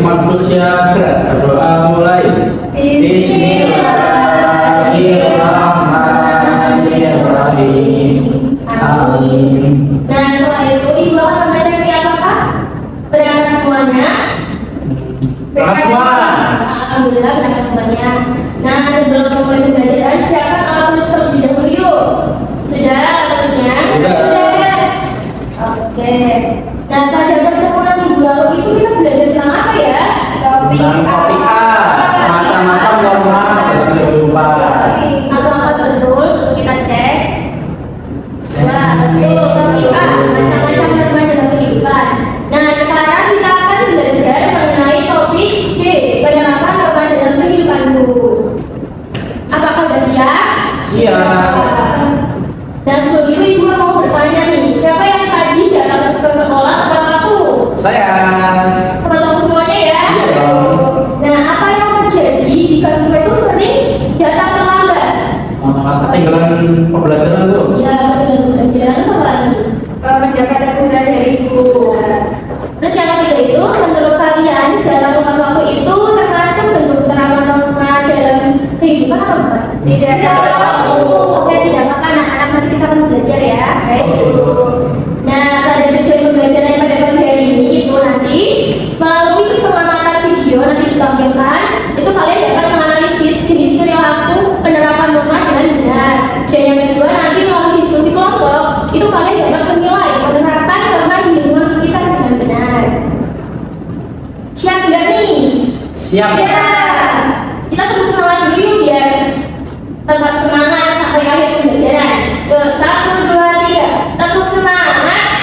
makhluk syakra. Berdoa mulai. Bismillahirrahmanirrahim. Amin. Nah, setelah itu ibu akan membaca apakah? Berangkat semuanya? Berangkat semua. Alhamdulillah berangkat semuanya. Nah, sebelum memulai pembelajaran, siapkan alat tulis terlebih dahulu yuk. Sudah alatnya? Sudah. Oke. Nah, pada pertemuan minggu lalu itu kita belajar tentang apa ya? Tentang topik A, macam-macam norma dalam kehidupan. Apakah betul? Kita cek. Wah, betul. Topik A, macam-macam norma dalam kehidupan. Nah, sekarang kita akan belajar mengenai topik B, penerapan norma dalam kehidupanmu. Apakah sudah siap? Siap. Dan sebelum itu ibu mau bertanya nih, siapa yang tadi datang ke sekolah tepat waktu? Saya. Teman-teman semuanya ya. Iya dong. Nah, apa yang terjadi jika siswa itu sering datang terlambat? Ketinggalan pembelajaran Bu. Ya, ketinggalan pembelajaran itu apa lagi? Mendapat teguran dari ibu. Terus yang ketiga itu, menurut kalian dalam tepat waktu itu termasuk bentuk penerapan norma dalam kehidupan atau bukan? Tidak tahu. Oke, tidak apa-apa anak-anak, mari kita akan belajar ya. Baik, Bu. Nah, pada tujuan pembelajaran pada pagi hari ini itu nanti melalui pengamatan video nanti ditampilkan, itu kalian dapat menganalisis jenis perilaku penerapan norma dengan benar. Dan yang kedua nanti melalui diskusi kelompok, itu kalian dapat menilai penerapan norma di lingkungan sekitar dengan benar. Siap nggak nih? Siap. Kita tepuk semangat dulu yuk biar tetap semangat sampai akhir pembelajaran. Ke 1, 2, 3, tepuk semangat.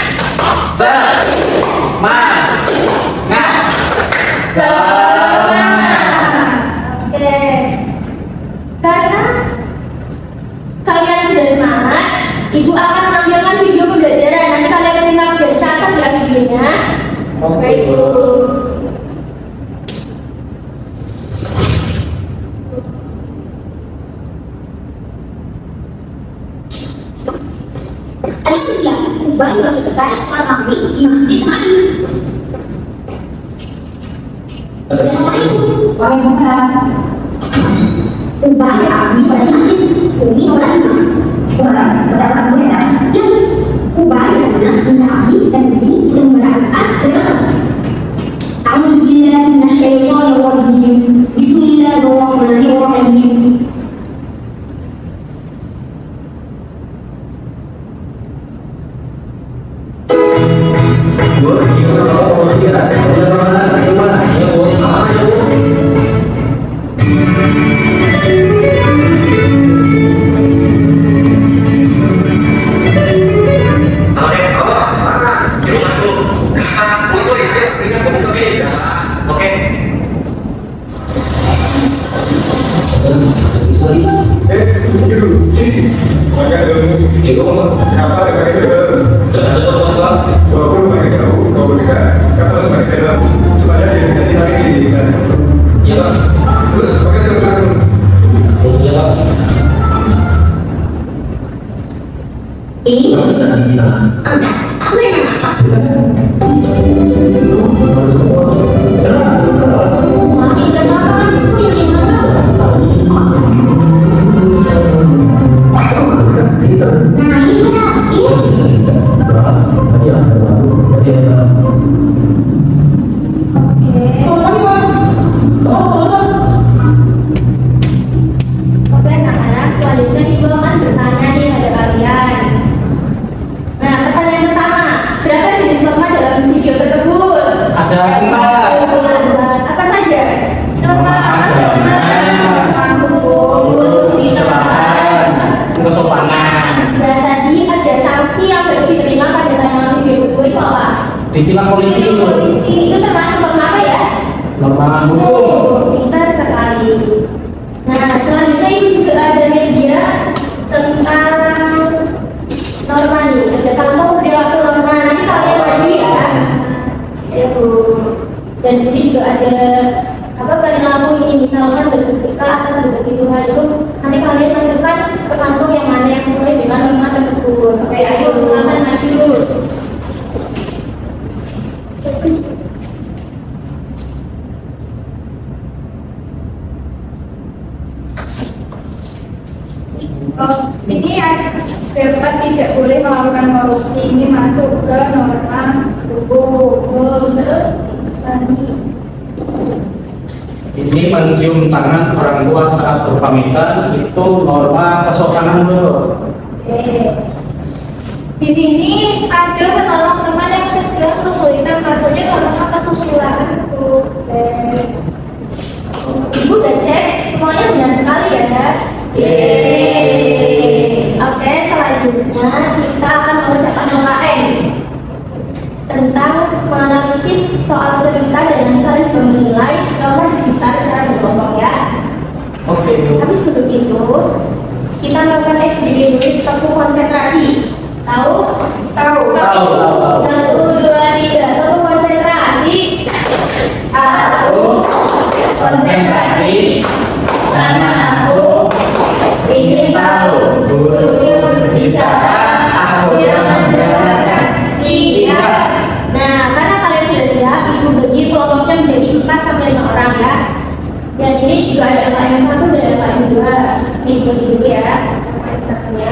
Semangat. Oke. Karena kalian sudah semangat, ibu akan menampilkan video pembelajaran. Nanti kalian simak dan catat ya videonya. Baik, Bu. Alhamdulillah, baru selesai sholat maghrib di masjid Ismail. Assalamualaikum. Waalaikumsalam. Ubahnya abi sholat di masjid, umi sholat di rumah. Wah, betapa gue ya. Yang ubahnya sebenarnya indah abi dan umi sudah membacakan secara A'udzubillahi minasyaitonir rajim. Bismillahirrahmanirrahim. Ini enggak, aku yang makin kenapa? Nah ini benar, Oke, anak-anak, selanjutnya ibu akan bertanya nih pada kalian. Nah, pertanyaan pertama, berapa jenis norma dalam video tersebut? Ada 4. Apa saja? Norma agama, Kesopanan. Dan tadi ada sanksi yang harus diterima pada tayangan video itu apa? Ditilang polisi itu. Itu termasuk norma apa ya? Norma hukum. Pintar sekali. Nah, selanjutnya ibu juga ada media tentang norma nih. Ada kampung perilaku norma. Nanti kalian maju ya. Ya, Bu. Dan di sini juga ada apa perilaku ini, misalkan rezeki ke atas rezeki Tuhan itu nanti kalian masukkan ke kantong yang mana yang sesuai dengan norma tersebut. Oke, ayo silakan maju. tidak boleh melakukan korupsi. Ini masuk ke norma hukum. Terus Ini mencium tangan orang tua saat berpamitan itu norma kesopanan dulu. Di sini ada menolong teman yang sedang kesulitan, maksudnya norma kesusilaan. Ibu udah cek semuanya benar sekali ya. Oke, selanjutnya kita akan mengerjakan yang lain tentang menganalisis soal cerita dan nanti kalian juga menilai norma di sekitar secara berkelompok ya. Oke. Tapi sebelum itu kita melakukan SDG dulu, tepuk konsentrasi. Tahu? Tahu. Tahu. 1, 2, 3, tepuk konsentrasi. Aku konsentrasi karena aku ingin tahu guru berbicara, aku yang mendengarkan. Siap. Nah, karena kalian sudah siap, ibu bagi kelompoknya menjadi 4 sampai 5 orang ya. Dan ini juga ada LKM 1 dan LKM 2. Ini bagi dulu ya. LKM 1-nya.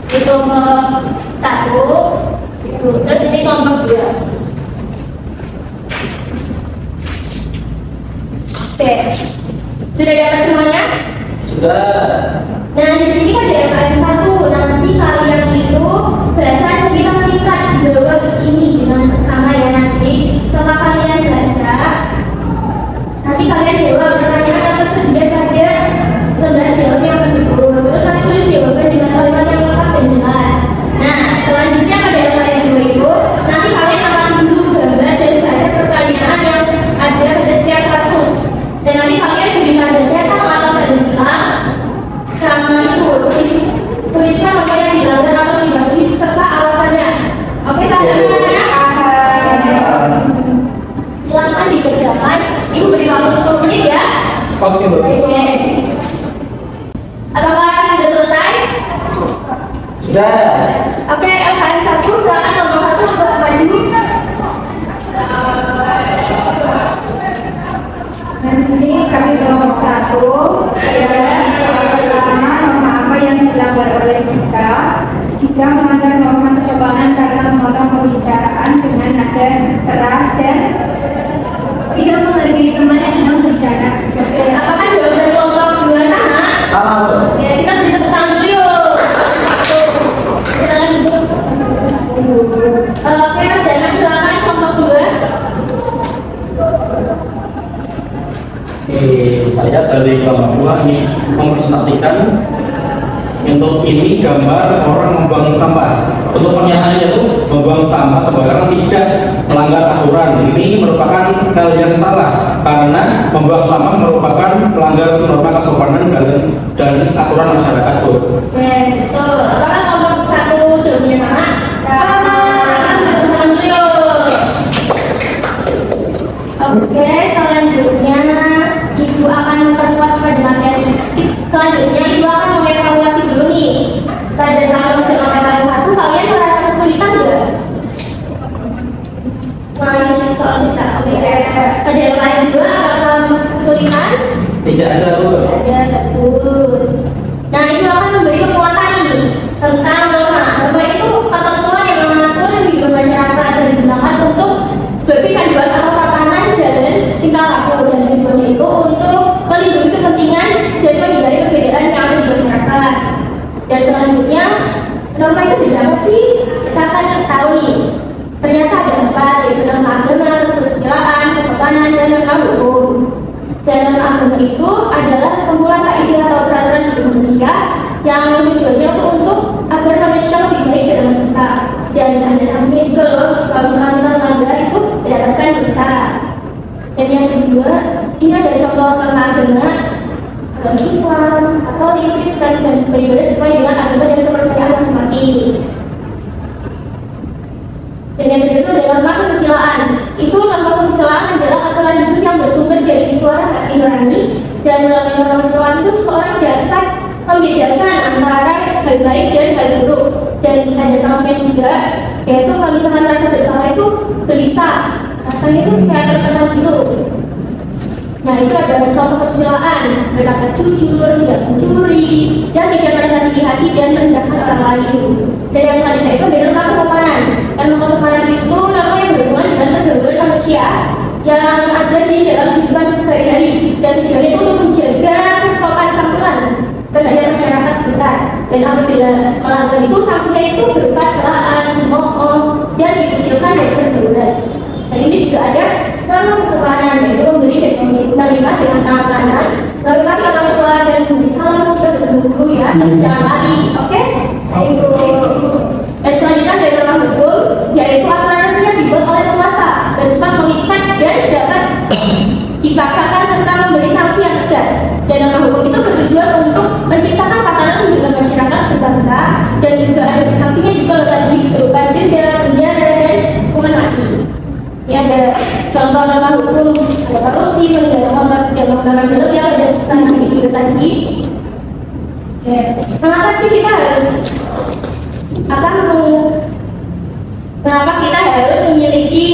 Ini kelompok 1, terus ini kelompok 2. Oke, sudah dapat semuanya? Sudah. Nah, di sini kan ada LKM 1. Nanti kalian itu baca cerita singkat di bawah ini dengan sesama ya nanti. Setelah kalian baca, nanti kalian jawab pertanyaan yang tersedia pada lembar jawab yang tersebut. Terus nanti tulis jawaban dengan kalimat yang lengkap dan jelas. Nah, selanjutnya pada LKM 2 itu, nanti kalian akan dulu gambar dan baca pertanyaan yang ada pada setiap kasus. Dan nanti kalian beri tanda cetak atau tanda silang sama itu tuliskan apa yang dilanggar atau dibagi serta alasannya. Oke, tanda-tandanya silakan dikerjakan. Ibu beri waktu 10 menit ya. Oke, Bu. Oke. Apakah sudah selesai? Sudah. Oke, LKM 1 silakan nomor 1 untuk maju. Nah, di sini kami kelompok 1 ya. Soal pertama, norma apa yang dilanggar oleh kita? Kita melanggar norma kesopanan karena memotong pembicaraan dengan nada keras dan tidak menghargai teman yang sedang berbicara. Oke, apakah jawaban kelompok 2 sama? Sama, Bu. Oke, kita beri tepuk tangan dulu yuk. Silakan ibu. Oke, Mas Danang silakan kelompok 2. Saya dari kelompok 2 ini mempresentasikan untuk ini gambar orang membuang sampah. Untuk pernyataannya itu membuang sampah sembarangan tidak melanggar aturan. Ini merupakan hal yang salah karena membuang sampah merupakan melanggar norma kesopanan dan aturan masyarakat. Oke, betul. Apakah kelompok 1 jawabannya sama? Sama. Tepuk tangan dulu yuk. Oke, selanjutnya Ibu akan memperkuat pada materi. Selanjutnya Ibu akan mengevaluasi dulu nih. Pada saat mengerjakan LKM 1, kalian merasa kesulitan nggak? Menganalisis soal cerita. Oke. Pada LKM 2 apakah kesulitan? Tidak ada, Bu. Ada, bagus. Nah, Ibu akan memberi penguatan ini tentang norma. Norma itu ketentuan yang mengatur kehidupan masyarakat dan digunakan untuk sebagai panduan atau tatanan dan tingkah laku, dan tujuannya itu untuk melindungi kepentingan dan menghindari perbedaan yang ada di masyarakat. Dan selanjutnya, norma itu ada berapa sih? Kita akan tahu nih. Ternyata ada 4, yaitu norma agama, kesusilaan, kesopanan, dan norma hukum. Dan norma agama itu adalah sekumpulan kaidah atau peraturan hidup manusia yang tujuannya untuk agar manusia lebih baik dalam berserta. Dan ada sanksinya juga loh, kalau misalnya kita melanggar itu mendapatkan dosa. Dan yang kedua, ini ada contoh norma agama Islam, Katolik, Kristen, dan beribadah sesuai dengan agama dan kepercayaan masing-masing. Dan yang kedua adalah norma kesusilaan. Itu norma kesusilaan adalah aturan hidup yang bersumber dari suara hati nurani, dan melalui norma kesusilaan itu seorang dapat membedakan antara hal baik dan hal buruk. Dan ada sampai juga, yaitu kalau misalkan rasa bersalah itu gelisah, rasanya itu kayak terkenal gitu. Nah, itu ada contoh kesusilaan, berkata jujur, tidak mencuri, dan tidak merasa tinggi hati dan merendahkan orang lain. Dan yang selanjutnya itu ada norma kesopanan. Norma kesopanan itu norma yang berhubungan dengan pergaulan manusia yang ada di dalam kehidupan sehari-hari, dan tujuannya itu untuk menjaga kesopanan santunan terhadap masyarakat sekitar. Dan apabila melanggar itu sanksinya itu berupa celaan, cemooh, dan dikucilkan dari pergaulan. Dan ini juga ada norma kesopanan, yaitu memberi dan menerima dengan tangan kanan, menghormati orang tua dan memberi salam jika bertemu guru ya, jangan lari, oke? Ayo. Dan selanjutnya ada norma hukum, yaitu aturan resmi yang dibuat oleh penguasa, bersifat mengikat dan dapat dipaksakan serta memberi sanksi yang tegas. Dan norma hukum itu bertujuan untuk menciptakan tatanan kehidupan masyarakat berbangsa, dan juga ada sanksinya juga tadi berupa denda, penjara, dan hukuman mati. Ini ada contoh norma hukum, ada korupsi, pengendara motor, dan menggunakan helm yang ada tadi itu tadi. Kenapa sih kita harus kenapa kita harus memiliki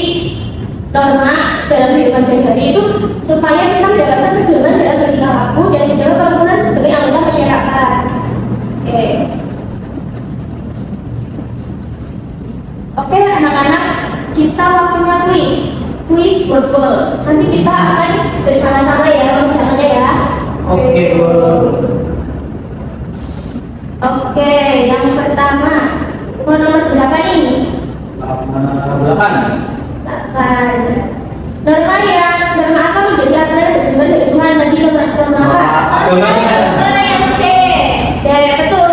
norma dalam kehidupan sehari-hari itu supaya kita mendapatkan pedoman dalam bertingkah laku dan menjaga kerukunan sebagai anggota masyarakat. Oke, anak-anak, kita waktunya kuis betul. Nanti kita akan bersama-sama ya, perjalanannya ya. Oke, Bu. Oke, yang pertama, mau nomor berapa nih? 8. 8. Norma apa menjadi aturan dan bersumber dari Tuhan? Tadi norma apa? Yang C. Oke, betul.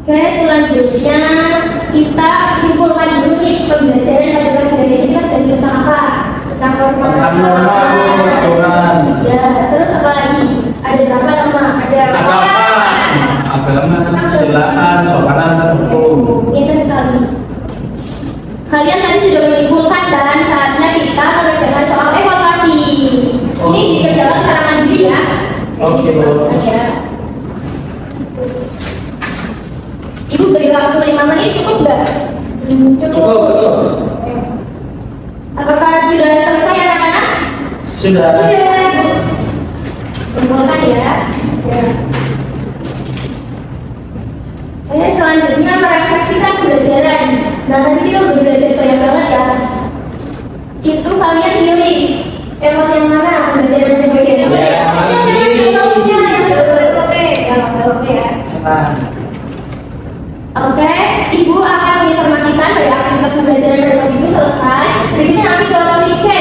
Oke, selanjutnya kita simpulkan dulu nih pembelajaran pada pagi hari ini kan dari tentang apa? Tentang norma. Tentang norma, aturan. Ya, terus apa lagi? Ada berapa norma? Ada Agama, kesusilaan, sopanan, dan hukum. itu sekali. Kalian tadi sudah menyimpulkan kan saatnya kita mengerjakan soal evaluasi. Ini dikerjakan secara mandiri ya. Oke, Bu. Ya. Ibu beri waktu 5 menit cukup nggak? Cukup, betul. Apakah sudah selesai anak-anak? Sudah. Kumpulkan ya. Selanjutnya merefleksikan pembelajaran. Nah, tadi kita udah belajar banyak banget ya. Itu kalian pilih emot yang mana? Belajar yang bagian apa ya? Senang. Oke, Ibu akan menginformasikan dari aktivitas pembelajaran dari Ibu selesai. Berikutnya nanti kalau kami cek